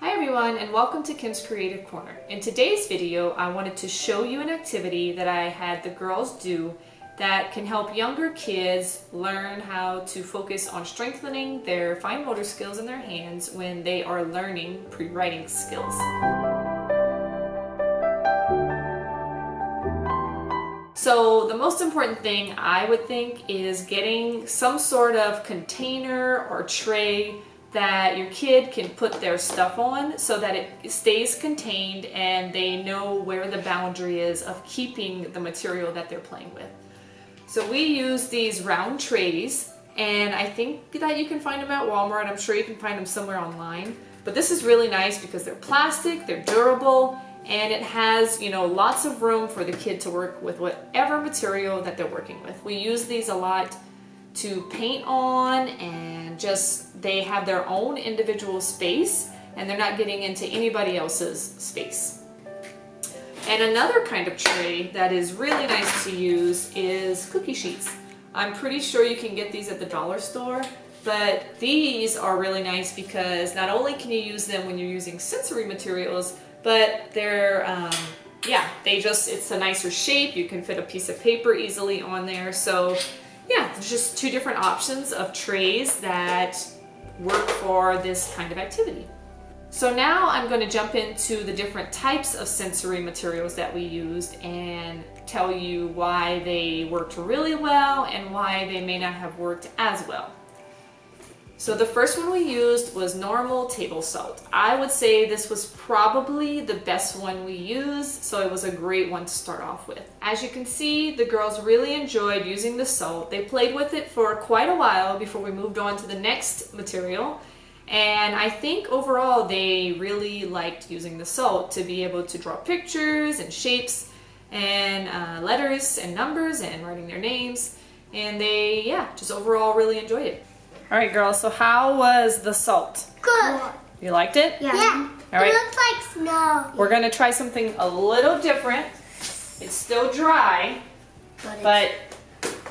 Hi everyone, and welcome to Kim's Creative Corner. In today's video, I wanted to show you an activity that I had the girls do that can help younger kids learn how to focus on strengthening their fine motor skills in their hands when they are learning pre-writing skills. So the most important thing I would think is getting some sort of container or tray that your kid can put their stuff on so that it stays contained and they know where the boundary is of keeping the material that they're playing with. So we use these round trays, and I think that you can find them at Walmart. I'm sure you can find them somewhere online. But this is really nice because they're plastic, they're durable, and it has, lots of room for the kid to work with whatever material that they're working with. We use these a lot to paint on, and just they have their own individual space and they're not getting into anybody else's space. And another kind of tray that is really nice to use is cookie sheets. I'm pretty sure you can get these at the dollar store, but these are really nice because not only can you use them when you're using sensory materials, but they're it's a nicer shape. You can fit a piece of paper easily on there. So yeah, there's just two different options of trays that work for this kind of activity. So now I'm going to jump into the different types of sensory materials that we used and tell you why they worked really well and why they may not have worked as well. So the first one we used was normal table salt. I would say this was probably the best one we used, so it was a great one to start off with. As you can see, the girls really enjoyed using the salt. They played with it for quite a while before we moved on to the next material. And I think overall they really liked using the salt to be able to draw pictures and shapes and letters and numbers and writing their names. And they, just overall really enjoyed it. All right, girls, so how was the salt? Good. You liked it? Yeah. All right. It looks like snow. We're going to try something a little different. It's still dry, but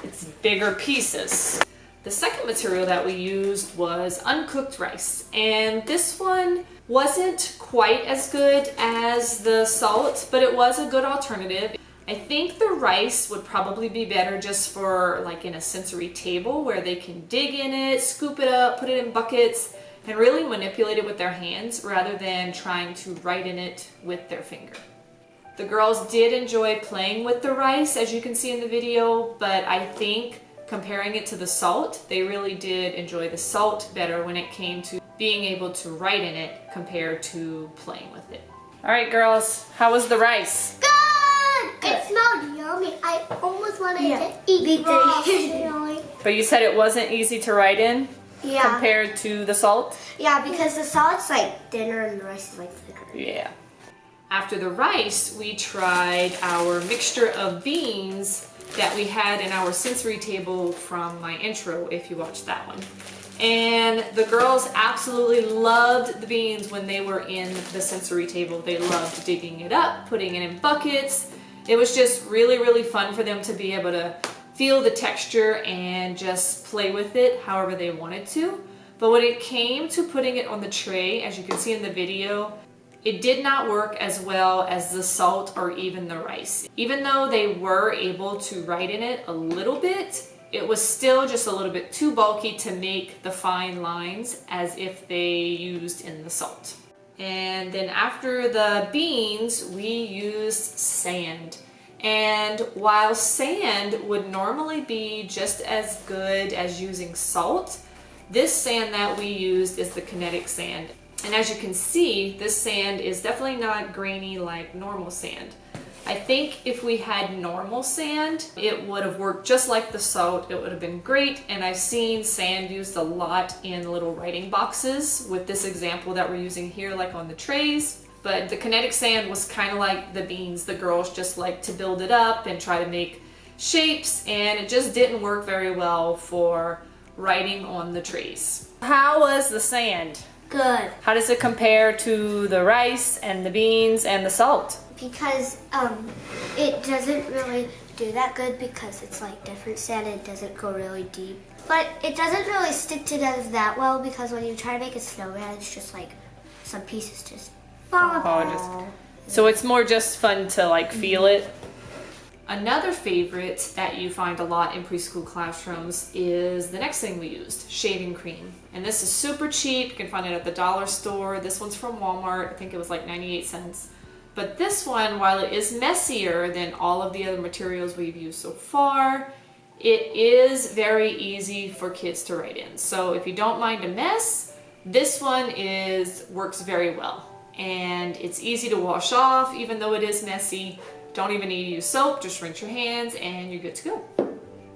it's bigger pieces. The second material that we used was uncooked rice, and this one wasn't quite as good as the salt, but it was a good alternative. I think the rice would probably be better just for like in a sensory table where they can dig in it, scoop it up, put it in buckets, and really manipulate it with their hands rather than trying to write in it with their finger. The girls did enjoy playing with the rice, as you can see in the video, but I think comparing it to the salt, they really did enjoy the salt better when it came to being able to write in it compared to playing with it. All right, girls, how was the rice? Good. It smelled yummy. I almost wanted to eat raw. But you said it wasn't easy to write in? Yeah. Compared to the salt? Yeah, because the salt's like thinner and the rice is like thicker. Yeah. After the rice, we tried our mixture of beans that we had in our sensory table from my intro, if you watched that one. And the girls absolutely loved the beans when they were in the sensory table. They loved digging it up, putting it in buckets. It was just really, really fun for them to be able to feel the texture and just play with it however they wanted to. But when it came to putting it on the tray, as you can see in the video, it did not work as well as the salt or even the rice. Even though they were able to write in it a little bit, it was still just a little bit too bulky to make the fine lines as if they used in the salt. And then after the beans, we used sand. And while sand would normally be just as good as using salt, this sand that we used is the kinetic sand. And as you can see, this sand is definitely not grainy like normal sand. I think if we had normal sand, it would have worked just like the salt. It would have been great. And I've seen sand used a lot in little writing boxes with this example that we're using here, like on the trays. But the kinetic sand was kind of like the beans. The girls just like to build it up and try to make shapes, and it just didn't work very well for writing on the trays. How was the sand? Good. How does it compare to the rice and the beans and the salt? Because it doesn't really do that good because it's like different sand and it doesn't go really deep. But it doesn't really stick together that well because when you try to make a snowman, it's just like some pieces just fall Oh, apart. so it's more just fun to like feel it. Another favorite that you find a lot in preschool classrooms is the next thing we used, shaving cream. And this is super cheap. You can find it at the dollar store. This one's from Walmart. I think it was like 98 cents. But this one, while it is messier than all of the other materials we've used so far, it is very easy for kids to write in. So if you don't mind a mess, this one works very well. And it's easy to wash off, even though it is messy. Don't even need to use soap, just rinse your hands and you're good to go.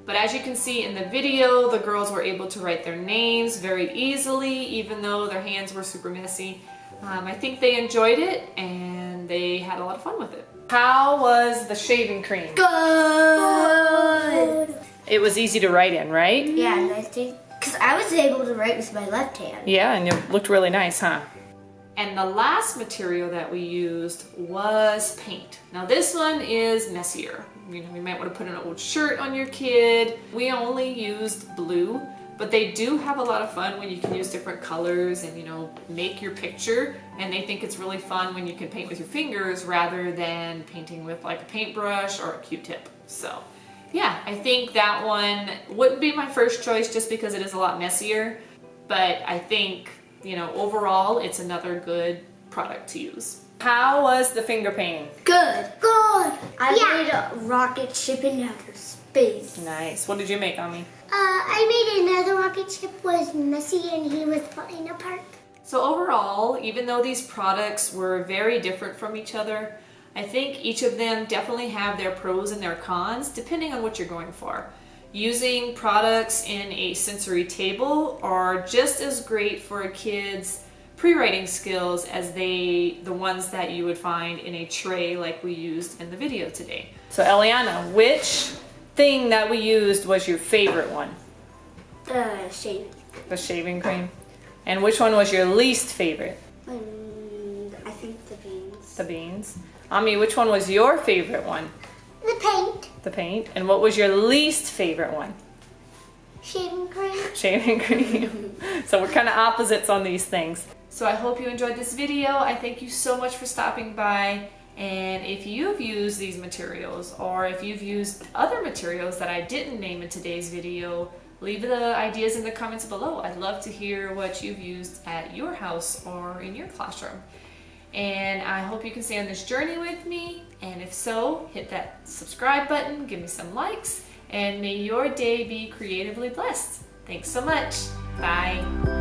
But as you can see in the video, the girls were able to write their names very easily, even though their hands were super messy. I think they enjoyed it and they had a lot of fun with it. How was the shaving cream? Good. It was easy to write in, right? Yeah, and I think, because I was able to write with my left hand. Yeah, and it looked really nice, huh? And the last material that we used was paint. Now this one is messier. You know, you might want to put an old shirt on your kid. We only used blue, but they do have a lot of fun when you can use different colors and, you know, make your picture. And they think it's really fun when you can paint with your fingers rather than painting with like a paintbrush or a Q-tip. So yeah, I think that one wouldn't be my first choice just because it is a lot messier, but I think, you know, overall, it's another good product to use. How was the finger painting? Good. Good. I made a rocket ship in outer space. Nice. What did you make, Ami? I made another rocket ship was messy and he was falling apart. So overall, even though these products were very different from each other, I think each of them definitely have their pros and their cons, depending on what you're going for. Using products in a sensory table are just as great for a kid's pre-writing skills as the ones that you would find in a tray like we used in the video today. So Eliana, which thing that we used was your favorite one? The shaving. The shaving cream. And which one was your least favorite? I think the beans. The beans. Ami, which one was your favorite one? The paint. The paint. And what was your least favorite one? Shaving cream. Shaving cream. So we're kind of opposites on these things. So I hope you enjoyed this video. I thank you so much for stopping by. And if you've used these materials or if you've used other materials that I didn't name in today's video, leave the ideas in the comments below. I'd love to hear what you've used at your house or in your classroom. And I hope you can stay on this journey with me. And if so, hit that subscribe button, give me some likes, and may your day be creatively blessed. Thanks so much. Bye.